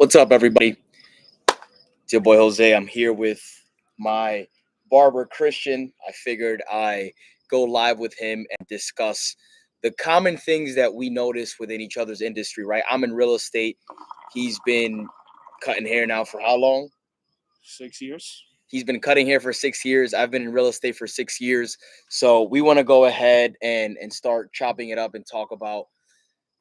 What's up, everybody? It's your boy Jose. I'm here with my barber Christian. I figured I go live with him and discuss the common things that we notice within each other's industry, right? I'm in real estate. He's been cutting hair now for how long? 6 years. He's been cutting hair for 6 years. I've been in real estate for 6 years. So we want to go ahead and start chopping it up and talk about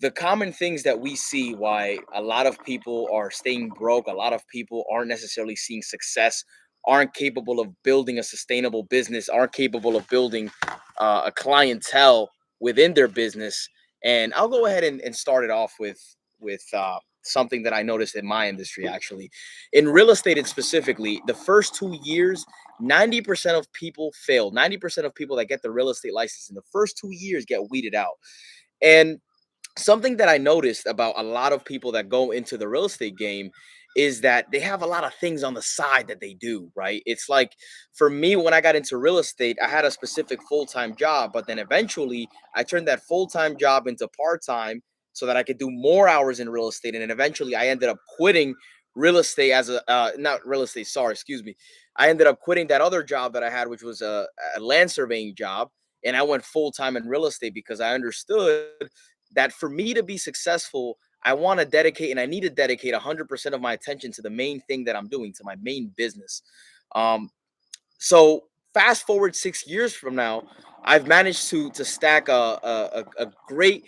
the common things that we see why a lot of people are staying broke, a lot of people aren't necessarily seeing success, aren't capable of building a sustainable business, aren't capable of building a clientele within their business. And I'll go ahead and start it off with something that I noticed in my industry. Actually, in real estate and specifically, the first 2 years 90% of people fail. 90% of people that get the real estate license in the first 2 years get weeded out. And something that I noticed about a lot of people that go into the real estate game is that they have a lot of things on the side that they do, right? It's like for me, when I got into real estate, I had a specific full time job, but then eventually I turned that full time job into part time so that I could do more hours in real estate. And then eventually I ended up quitting real estate as not real estate, sorry, excuse me. I ended up quitting that other job that I had, which was a land surveying job. And I went full time in real estate because I understood that for me to be successful, I want to dedicate and I need to dedicate 100% of my attention to the main thing that I'm doing, to my main business. Um, so fast forward 6 years from now, I've managed to stack a great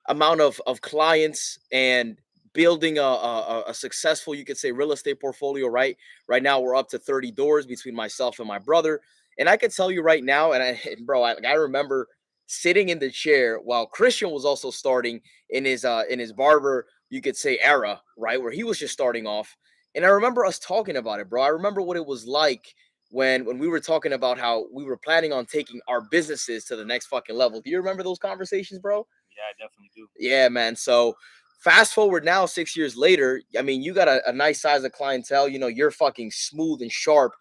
amount of clients and building a successful, you could say, real estate portfolio. Right now we're up to 30 doors between myself and my brother. And I can tell you right now, I remember sitting in the chair while Christian was also starting in his barber, you could say, era, right, where he was just starting off. And I remember us talking about it, bro. I remember what it was like when we were talking about how we were planning on taking our businesses to the next fucking level. Do you remember those conversations, bro? Yeah, I definitely do. Yeah, man. So fast forward now, 6 years later, I mean, you got a nice size of clientele. You know, you're fucking smooth and sharp,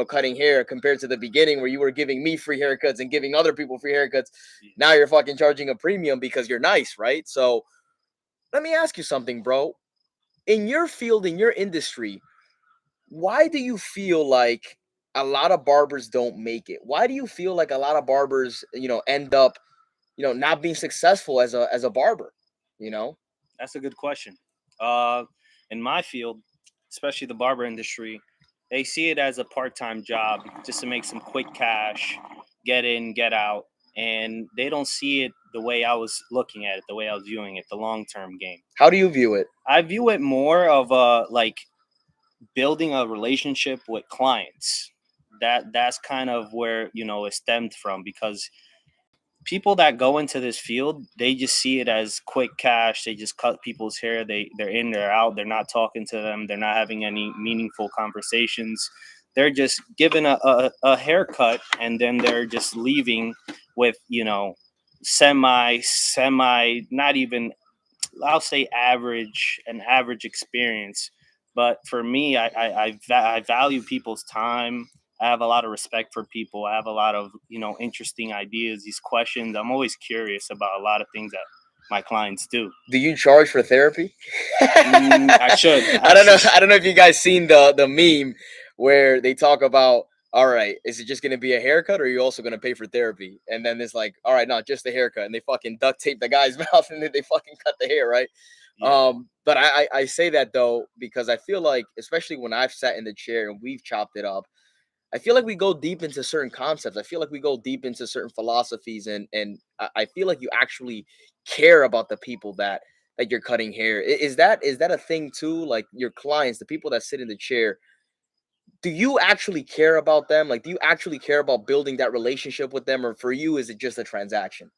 cutting hair compared to the beginning where you were giving me free haircuts and giving other people free haircuts. Yeah. Now you're fucking charging a premium because you're nice, right? So let me ask you something, bro. In your field, in your industry, why do you feel like a lot of barbers don't make it? Why do you feel like a lot of barbers, end up, not being successful as a barber? You know? That's a good question. Uh, in my field, especially the barber industry, they see it as a part-time job just to make some quick cash, get in, get out, and they don't see it the way I was looking at it, the way I was viewing it, the long-term game. How do you view it? I view it more of like building a relationship with clients. That's kind of where it stemmed from because people that go into this field, they just see it as quick cash. They just cut people's hair. They're in, they're out. They're not talking to them. They're not having any meaningful conversations. They're just given a haircut and then they're just leaving with semi not even, I'll say average, an average experience. But for me, I value people's time. I have a lot of respect for people. I have a lot of interesting ideas, these questions. I'm always curious about a lot of things that my clients do. Do you charge for therapy? I should. I don't know. I don't know if you guys seen the meme where they talk about, all right, is it just gonna be a haircut or are you also gonna pay for therapy? And then it's like, all right, no, just a haircut, and they fucking duct tape the guy's mouth and then they fucking cut the hair, right? Yeah. But I say that though because I feel like, especially when I've sat in the chair and we've chopped it up, I feel like we go deep into certain concepts. I feel like we go deep into certain philosophies, and I feel like you actually care about the people that you're cutting hair. Is that a thing too? Like your clients, the people that sit in the chair, do you actually care about them? Like, do you actually care about building that relationship with them, or for you, is it just a transaction?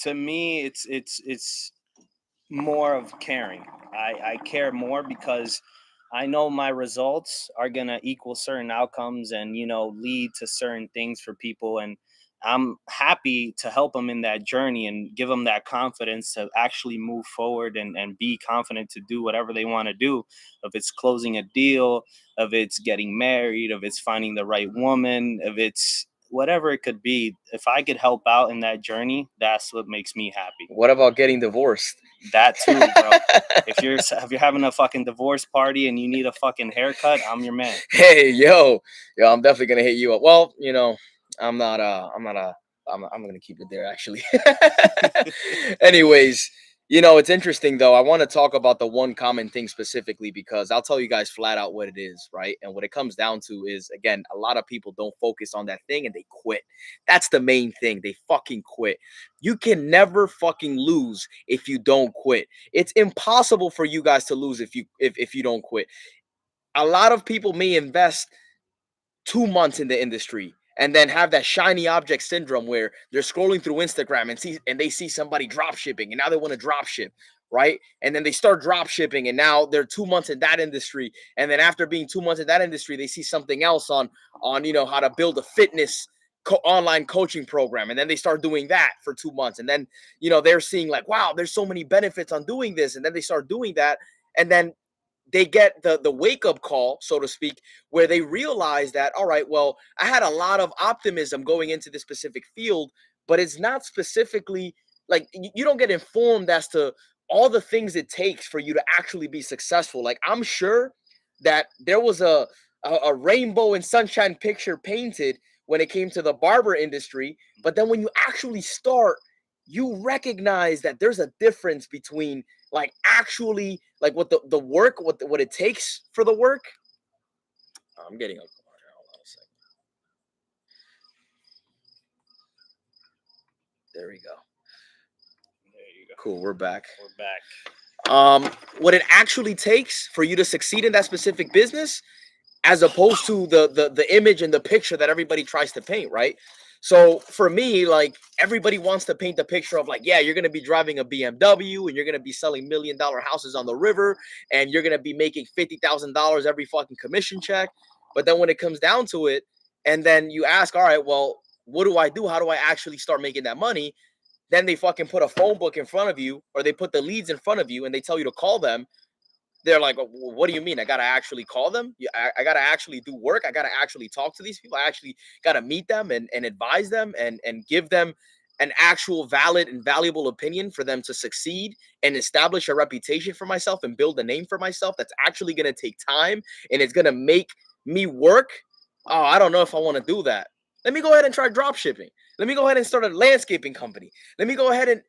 To me, it's more of caring. I care more because I know my results are gonna equal certain outcomes and lead to certain things for people, and I'm happy to help them in that journey and give them that confidence to actually move forward and be confident to do whatever they want to do. If it's closing a deal, if it's getting married, if it's finding the right woman, if it's whatever it could be, if I could help out in that journey, that's what makes me happy. What about getting divorced? That too, bro. If you're having a fucking divorce party and you need a fucking haircut, I'm your man. Hey, yo, I'm definitely gonna hit you up. Well, I'm not. I'm gonna keep it there actually. Anyways, it's interesting though. I want to talk about the one common thing specifically because I'll tell you guys flat out what it is, right? And what it comes down to is, again, a lot of people don't focus on that thing and they quit. That's the main thing. They fucking quit. You can never fucking lose if you don't quit. It's impossible for you guys to lose if you don't quit. A lot of people may invest 2 months in the industry and then have that shiny object syndrome where they're scrolling through Instagram and they see somebody drop shipping and now they want to drop ship, right? And then they start drop shipping and now they're 2 months in that industry. And then after being 2 months in that industry, they see something else on how to build a fitness online coaching program. And then they start doing that for 2 months. And then, they're seeing like, wow, there's so many benefits on doing this. And then they start doing that. And then they get the wake up call, so to speak, where they realize that, all right, well, I had a lot of optimism going into this specific field, but it's not specifically like you don't get informed as to all the things it takes for you to actually be successful. Like I'm sure that there was a rainbow and sunshine picture painted when it came to the barber industry, but then when you actually start, you recognize that there's a difference between like actually like what the work what it takes for the work. I'm getting a call here. Hold on a second. There we go. There you go. Cool, we're back. We're back. What it actually takes for you to succeed in that specific business, as opposed to the image and the picture that everybody tries to paint, right? So for me, like everybody wants to paint the picture of like, yeah, you're gonna be driving a BMW and you're gonna be selling $1 million houses on the river and you're gonna be making $50,000 every fucking commission check. But then when it comes down to it, and then you ask, all right, well, what do I do? How do I actually start making that money? Then they fucking put a phone book in front of you, or they put the leads in front of you, and they tell you to call them. They're like, what do you mean? I gotta actually call them? I gotta actually do work. I gotta actually talk to these people. I actually gotta meet them and advise them and give them an actual valid and valuable opinion for them to succeed and establish a reputation for myself and build a name for myself that's actually gonna take time and it's gonna make me work. Oh, I don't know if I want to do that. Let me go ahead and try drop shipping. Let me go ahead and start a landscaping company. Let me go ahead and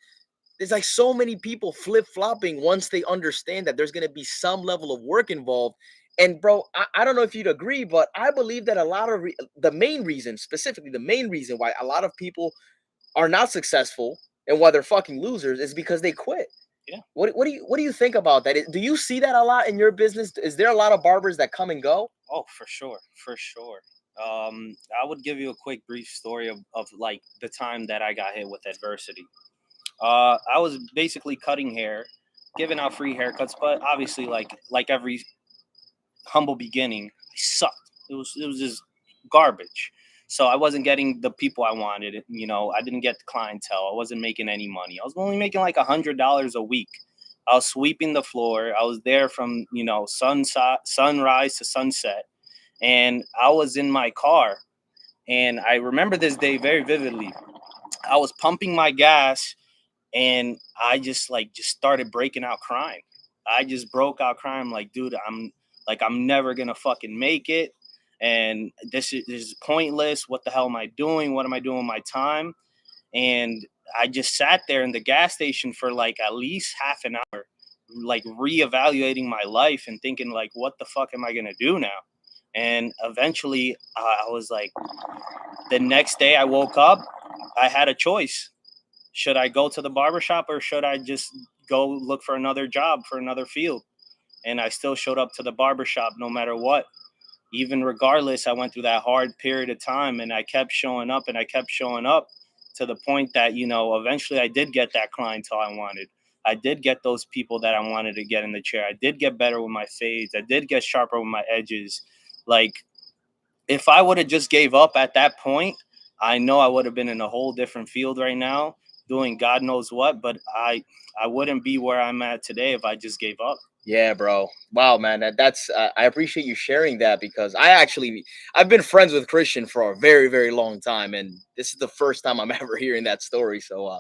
there's like so many people flip-flopping once they understand that there's going to be some level of work involved. And bro, I don't know if you'd agree, but I believe that a lot of the main reason, specifically the main reason why a lot of people are not successful and why they're fucking losers is because they quit. Yeah. What do you think about that? Do you see that a lot in your business? Is there a lot of barbers that come and go? Oh, for sure, for sure. I would give you a quick brief story of like the time that I got hit with adversity. I was basically cutting hair, giving out free haircuts, but obviously, like every humble beginning, I sucked. It was just garbage. So I wasn't getting the people I wanted. I didn't get the clientele. I wasn't making any money. I was only making like $100 a week. I was sweeping the floor. I was there from sunrise to sunset, and I was in my car. And I remember this day very vividly. I was pumping my gas and I just started breaking out crying. I just broke out crying like, dude, I'm never gonna fucking make it, and this is pointless. What the hell am I doing? What am I doing with my time? And I just sat there in the gas station for like at least half an hour, like reevaluating my life and thinking like, what the fuck am I gonna do now? And eventually, I was like, the next day I woke up, I had a choice. Should I go to the barbershop or should I just go look for another job for another field? And I still showed up to the barbershop no matter what. Even regardless, I went through that hard period of time and I kept showing up and I kept showing up to the point that, eventually I did get that clientele I wanted. I did get those people that I wanted to get in the chair. I did get better with my fades. I did get sharper with my edges. Like, if I would have just gave up at that point, I know I would have been in a whole different field right now, doing God knows what. But I wouldn't be where I'm at today if I just gave up. Yeah, bro. Wow, man. That's I appreciate you sharing that because I've been friends with Christian for a very, very long time, and this is the first time I'm ever hearing that story. So,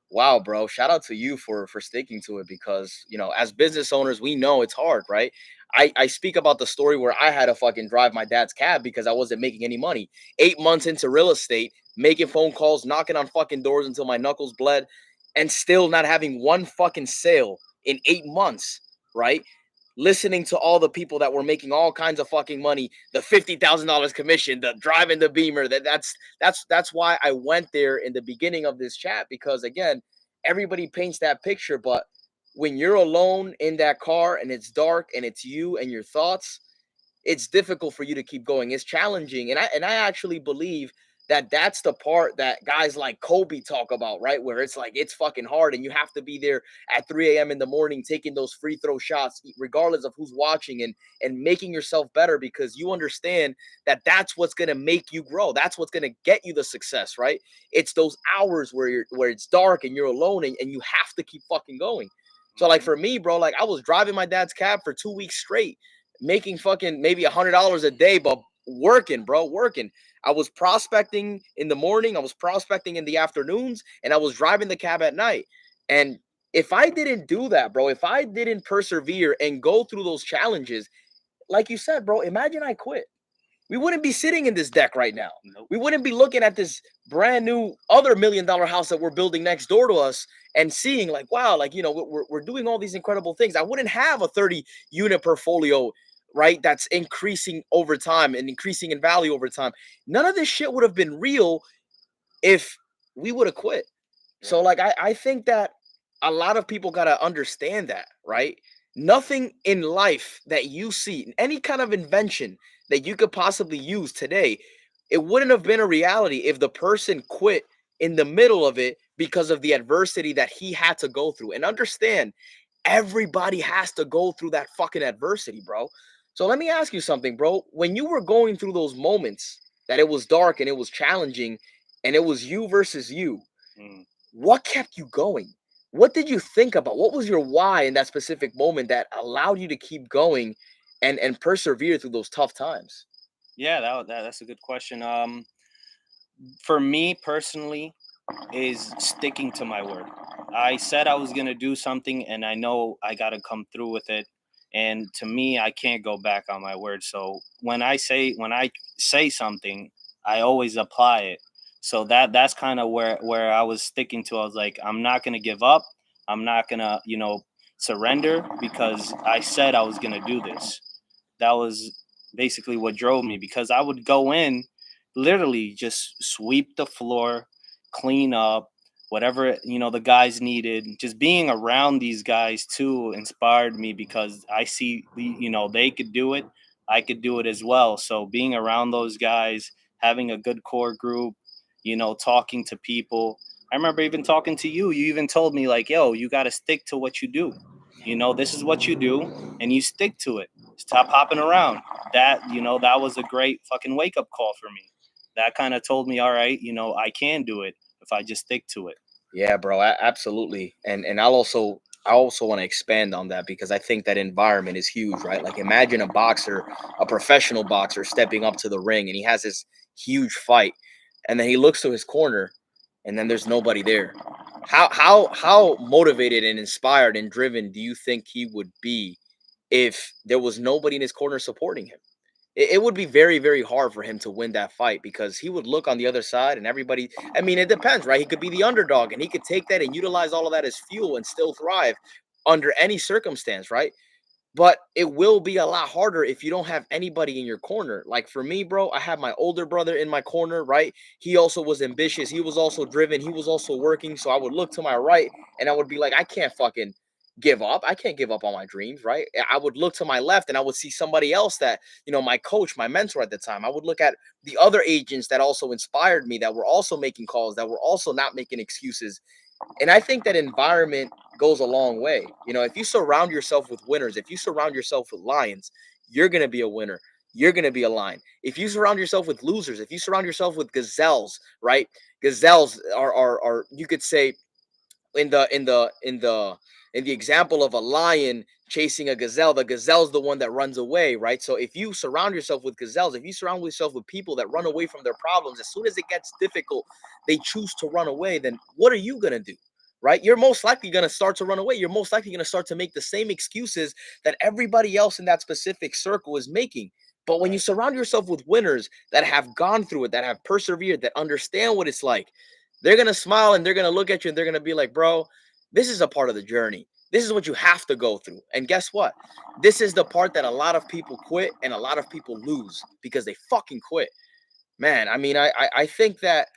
Wow, bro. Shout out to you for sticking to it because, as business owners, we know it's hard, right? I speak about the story where I had to fucking drive my dad's cab because I wasn't making any money. 8 months into real estate, making phone calls, knocking on fucking doors until my knuckles bled, and still not having one fucking sale in 8 months, right? Listening to all the people that were making all kinds of fucking money, the $50,000 commission, the driving the Beamer. That's why I went there in the beginning of this chat because again, everybody paints that picture, but when you're alone in that car and it's dark and it's you and your thoughts, it's difficult for you to keep going. It's challenging, and I actually believe that that's the part that guys like Kobe talk about, right? Where it's like it's fucking hard, and you have to be there at 3 a.m. in the morning taking those free throw shots, regardless of who's watching, and making yourself better because you understand that that's what's gonna make you grow. That's what's gonna get you the success, right? It's those hours where it's dark and you're alone, and you have to keep fucking going. So like Mhm. for me, bro, like I was driving my dad's cab for 2 weeks straight making fucking maybe $100 a day, but working, bro, working. I was prospecting in the morning, I was prospecting in the afternoons, and I was driving the cab at night. And if I didn't do that, bro, if I didn't persevere and go through those challenges, like you said, bro, imagine I quit. We wouldn't be sitting in this deck right now. Nope. We wouldn't be looking at this brand new other $1 million house that we're building next door to us and seeing like, wow, like, we're doing all these incredible things. I wouldn't have a 30 unit portfolio, right? That's increasing over time and increasing in value over time. None of this shit would have been real if we would have quit. So Right. like I think that a lot of people gotta understand that, right? Nothing in life that you see, any kind of invention that you could possibly use today, it wouldn't have been a reality if the person quit in the middle of it because of the adversity that he had to go through. And understand, everybody has to go through that fucking adversity, bro. So let me ask you something, bro. When you were going through those moments that it was dark and it was challenging and it was you versus you, Mm. what kept you going? What did you think about? What was your why in that specific moment that allowed you to keep going and persevere through those tough times? Yeah, that's a good question. For me personally, is sticking to my word. I said I was gonna do something, and I know I gotta come through with it. And to me, I can't go back on my word. So when I say something, I always apply it. So that's kind of where I was sticking to. I was like, I'm not gonna give up. I'm not gonna surrender because I said I was gonna do this. That was basically what drove me because I would go in, literally just sweep the floor, clean up whatever the guys needed. Just being around these guys too inspired me because I see they could do it, I could do it as well. So being around those guys, having a good core group, talking to people. I remember even talking to you. You even told me like, "Yo, you got to stick to what you do. This is what you do, and you stick to it. Stop hopping around." That was a great fucking wake up call for me. That kind of told me, all right, I can do it if I just stick to it. Yeah, bro, absolutely. And I also want to expand on that because I think that environment is huge, right? Like imagine a boxer, a professional boxer stepping up to the ring and he has this huge fight and then he looks to his corner and then there's nobody there. How motivated and inspired and driven do you think he would be if there was nobody in his corner supporting him? It would be very, very hard for him to win that fight because he would look on the other side and everybody. I mean, it depends, right? He could be the underdog and he could take that and utilize all of that as fuel and still thrive under any circumstance, right? But it will be a lot harder if you don't have anybody in your corner. Like for me, bro, I have my older brother in my corner, right? He also was ambitious. He was also driven. He was also working. So I would look to my right and I would be like, I can't fucking give up. I can't give up on my dreams, right? I would look to my left and I would see somebody else that, my coach, my mentor at the time. I would look at the other agents that also inspired me, that were also making calls, that were also not making excuses. And I think that environment goes a long way. If you surround yourself with winners, if you surround yourself with lions, you're going to be a winner. You're going to be a lion. If you surround yourself with losers, if you surround yourself with gazelles, right? Gazelles are you could say in the example of a lion chasing a gazelle, the gazelle's the one that runs away, right? So if you surround yourself with gazelles, if you surround yourself with people that run away from their problems, as soon as it gets difficult, they choose to run away, then what are you going to do? right? You're most likely going to start to run away. You're most likely going to start to make the same excuses that everybody else in that specific circle is making. But when you Right. surround yourself with winners that have gone through it, that have persevered, that understand what it's like, they're going to smile and they're going to look at you and they're going to be like, bro, this is a part of the journey. This is what you have to go through. And guess what? This is the part that a lot of people quit and a lot of people lose because they fucking quit. Man, I mean, I think that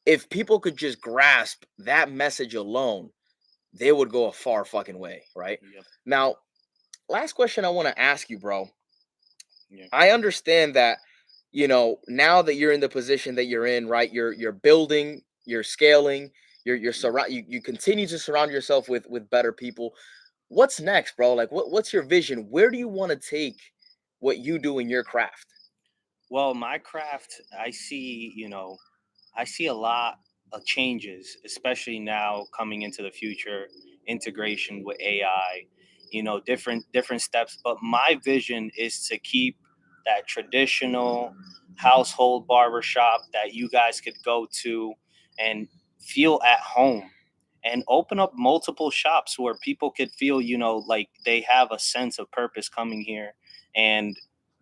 if people could just grasp that message alone, they would go a far fucking way, right? Yep. Now, last question I want to ask you, bro. Yeah. I understand that, now that you're in the position that you're in, right? You're building, you're scaling, you're surround you continue to surround yourself with better people. What's next, bro? Like what's your vision? Where do you want to take what you do in your craft? Well, my craft, I see a lot of changes, especially now coming into the future, integration with AI, different steps. But my vision is to keep that traditional household barbershop that you guys could go to and feel at home, and open up multiple shops where people could feel, like they have a sense of purpose coming here, and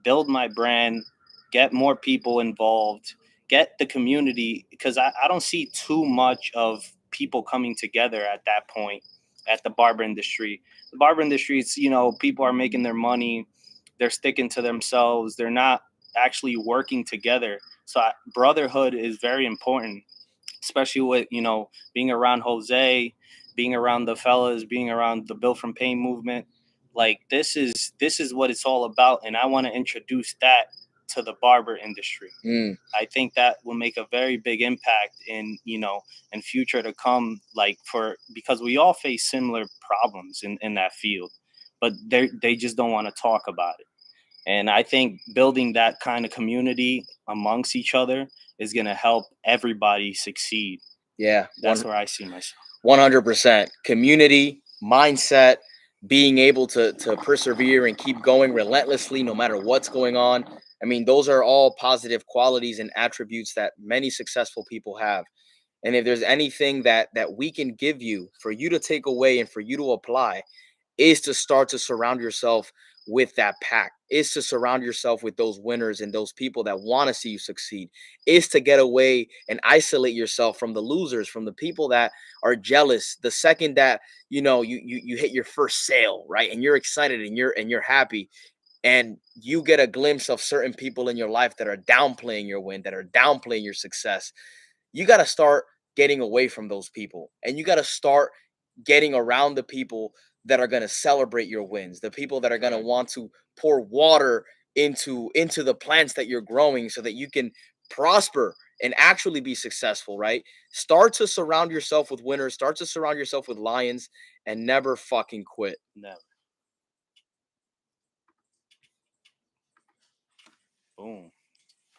build my brand, get more people involved, get the community, because I don't see too much of people coming together at that point at the barber industry. The barber industry, it's, people are making their money, they're sticking to themselves, they're not actually working together. So brotherhood is very important, especially with, being around Jose, being around the fellas, being around the Built from Pain movement. Like, this is what it's all about, and I want to introduce that to the barber industry. Mm, I think that will make a very big impact in future to come. Like, because we all face similar problems in that field, but they just don't want to talk about it. And I think building that kind of community amongst each other is going to help everybody succeed. yeah, That's where I see myself. 100%. Community, mindset, being able to persevere and keep going relentlessly no matter what's going on. I mean, those are all positive qualities and attributes that many successful people have. And if there's anything that we can give you for you to take away and for you to apply, is to start to surround yourself with that pack, is to surround yourself with those winners and those people that want to see you succeed, is to get away and isolate yourself from the losers, from the people that are jealous the second that you hit your first sale, right? And you're excited and you're happy, and you get a glimpse of certain people in your life that are downplaying your win, that are downplaying your success. You got to start getting away from those people, and you got to start getting around the people that are going to celebrate your wins, the people that are going to Right. want to pour water into the plants that you're growing so that you can prosper and actually be successful, right? Start to surround yourself with winners, start to surround yourself with lions, and never fucking quit. Never. Boom.